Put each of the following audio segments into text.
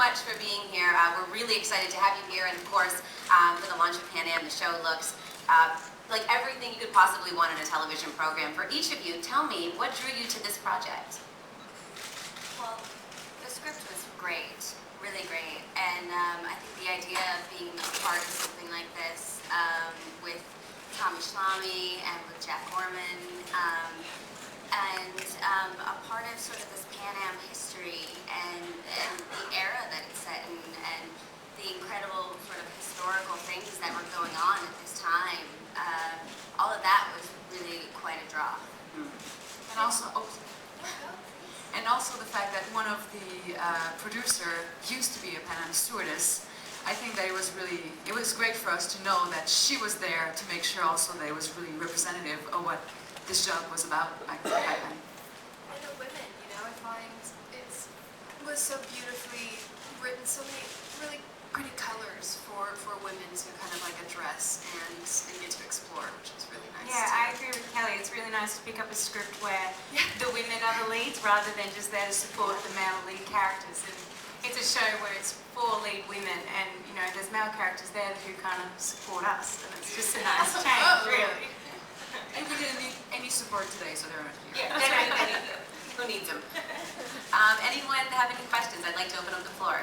much for being here. We're really excited to have you here, and of course, for the launch of Pan Am, the show looks like everything you could possibly want in a television program. For each of you, tell me, what drew you to this project? Well, the script was great, really great, and I think the idea of being a part of something like this with Tommy Schlamme and with Jack Gorman, and a part of sort of this Pan Am history and the era that it's set in, and the incredible sort of historical things that were going on at this time. All of that was really quite a draw. And also the fact that one of the producer used to be a Pan Am stewardess. I think that it was great for us to know that she was there to make sure also that it was really representative of what this job was about back then. And the women, you know, I find it was so beautifully written, so many really pretty colors for women to kind of like address and get to explore, which is really nice. Yeah, I agree with Kelly. It's really nice to pick up a script where the women are the leads rather than just there to support the male lead characters. And it's a show where it's 4 lead women, and you know there's male characters there who kind of support us, and it's just a nice change, really. And we didn't need any support today, so they're not here. Yeah, who needs them? Anyone have any questions? I'd like to open up the floor.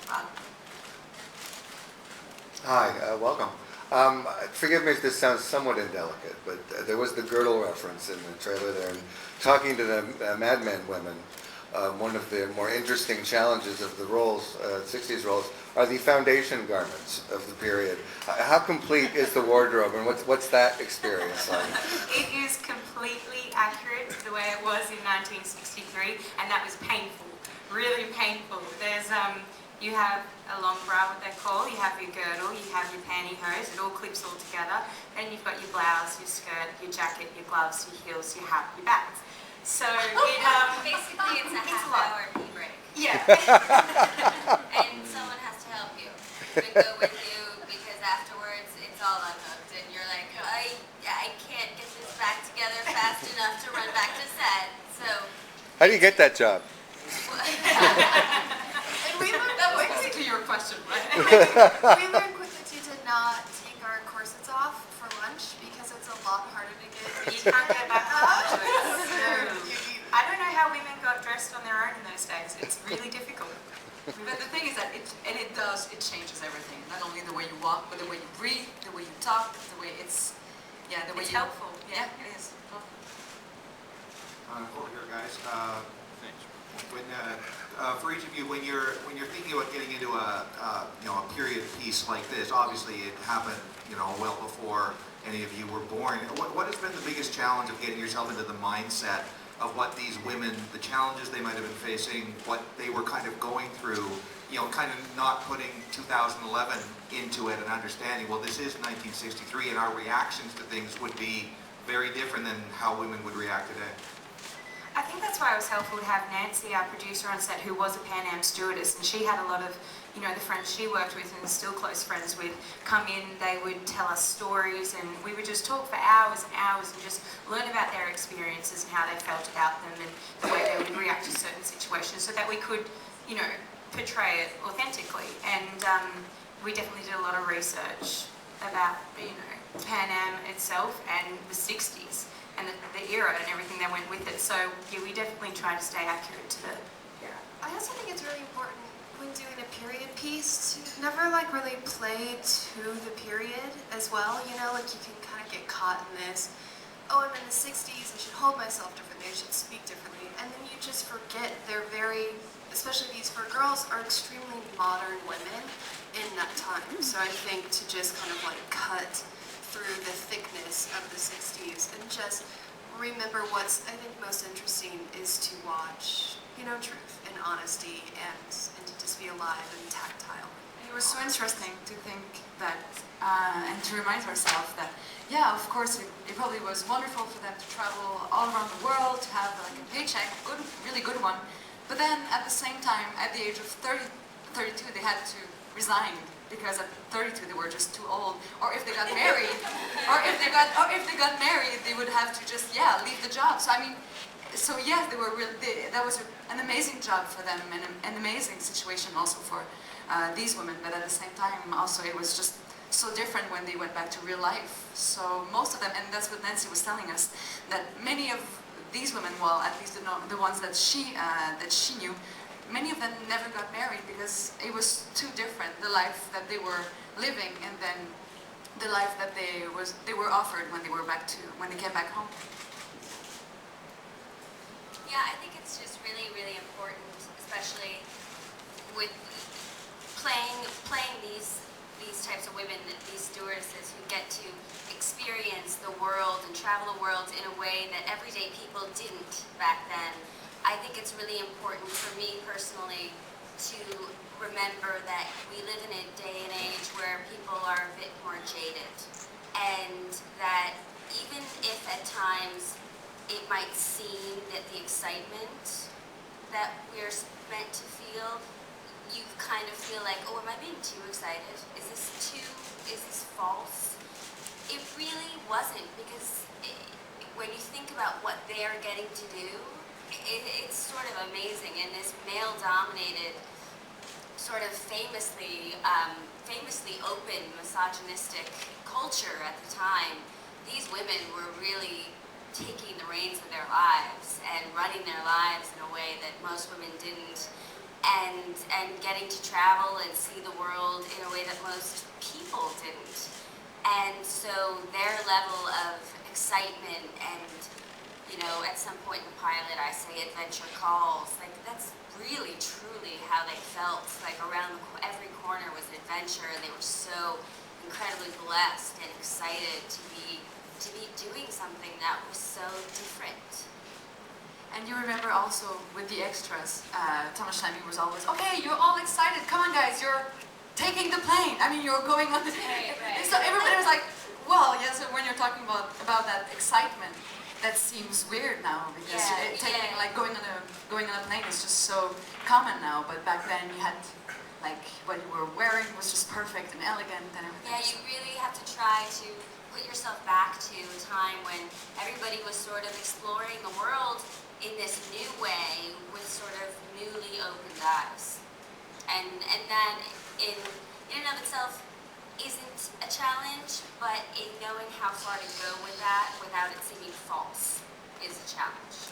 Rob. Hi, welcome. Forgive me if this sounds somewhat indelicate, but there was the girdle reference in the trailer there. And talking to the Mad Men women, one of the more interesting challenges of the roles, 60s roles, are the foundation garments of the period. How complete is the wardrobe, and what's that experience like? It is completely accurate to the way it was in 1963, and that was painful, really painful. There's you have a long bra, what they call, you have your girdle, you have your pantyhose, it all clips all together. Then you've got your blouse, your skirt, your jacket, your gloves, your heels, your hat, your bags. So it Basically, it's a half-hour pee break. Yeah. And someone has to help you. And go with you, because afterwards it's all unhooked, and you're like, I can't get this back together fast enough to run back to set. So. How do you get that job? And we learned That was basically your question, right? we learned quickly too to not take our corsets off for lunch because it's a lot harder to get. You can't get back to So I don't know how women got dressed on their own in those days. It's really difficult. But the thing is that it changes everything. Not only the way you walk, but the way you breathe, the way you talk, the way it's helpful. Yeah, it is. Over here, guys. When, for each of you, when you're thinking about getting into a period piece like this, obviously it happened well before any of you were born. What has been the biggest challenge of getting yourself into the mindset of what these women, the challenges they might have been facing, what they were kind of going through, kind of not putting 2011 into it and understanding, well, this is 1963 and our reactions to things would be very different than how women would react today. I think that's why it was helpful to have Nancy, our producer on set, who was a Pan Am stewardess, and she had a lot of, the friends she worked with and is still close friends with, come in, they would tell us stories, and we would just talk for hours and hours and just learn about their experiences and how they felt about them and the way they would react to certain situations so that we could, portray it authentically. And we definitely did a lot of research about, Pan Am itself and the 60s. And the era and everything that went with it. So yeah, we definitely try to stay accurate to the era. I also think it's really important when doing a period piece to never really play to the period as well. You can kind of get caught in this, I'm in the 60s, I should hold myself differently, I should speak differently. And then you just forget they're especially these 4 girls, are extremely modern women in that time. So I think to just kind of cut through the thickness of the 60s and just remember what's, I think, most interesting is to watch, truth and honesty and to just be alive and tactile. And it was so interesting to think that, and to remind ourselves that, yeah, of course, it probably was wonderful for them to travel all around the world, to have a paycheck, really good one, but then at the same time, at the age of 32, they had to resign. Because at 32 they were just too old, or if they got married, they would have to just leave the job. So yes, they were that was an amazing job for them and an amazing situation also for these women, but at the same time also it was just so different when they went back to real life. So most of them, and that's what Nancy was telling us, that many of these women, well, at least the ones that she knew, many of them never got married because it was too different, the life that they were living and then the life that they were offered when they came back home. Yeah, I think it's just really, really important, especially with playing these types of women, these stewardesses who get to experience the world and travel the world in a way that everyday people didn't back then. I think it's really important for me personally to remember that we live in a day and age where people are a bit more jaded, and that even if at times it might seem that the excitement that we're meant to feel, you kind of feel like, oh, am I being too excited? Is this false? It really wasn't, because when you think about what they're getting to do, it's sort of amazing. In this male-dominated, sort of famously open, misogynistic culture at the time, these women were really taking the reins of their lives and running their lives in a way that most women didn't, and getting to travel and see the world in a way that most people didn't. And so their level of excitement and, you know, at some point in the pilot I say adventure calls, like that's really truly how they felt. Like around every corner was an adventure, and they were so incredibly blessed and excited to be doing something that was so different. And you remember also with the extras, Thomas Schlemmy was always, okay, you're all excited, come on guys, you're taking the plane. I mean, you're going on the plane. Right. So everybody was like, well, yeah, so when you're talking about that excitement, that seems weird now, because like going on a plane is just so common now, but back then you had, like, what you were wearing was just perfect and elegant and everything. Yeah, you really have to try to put yourself back to a time when everybody was sort of exploring the world in this new way with sort of newly opened eyes. And that in and of itself isn't a challenge, but in knowing how far to go with that without it seeming false is a challenge.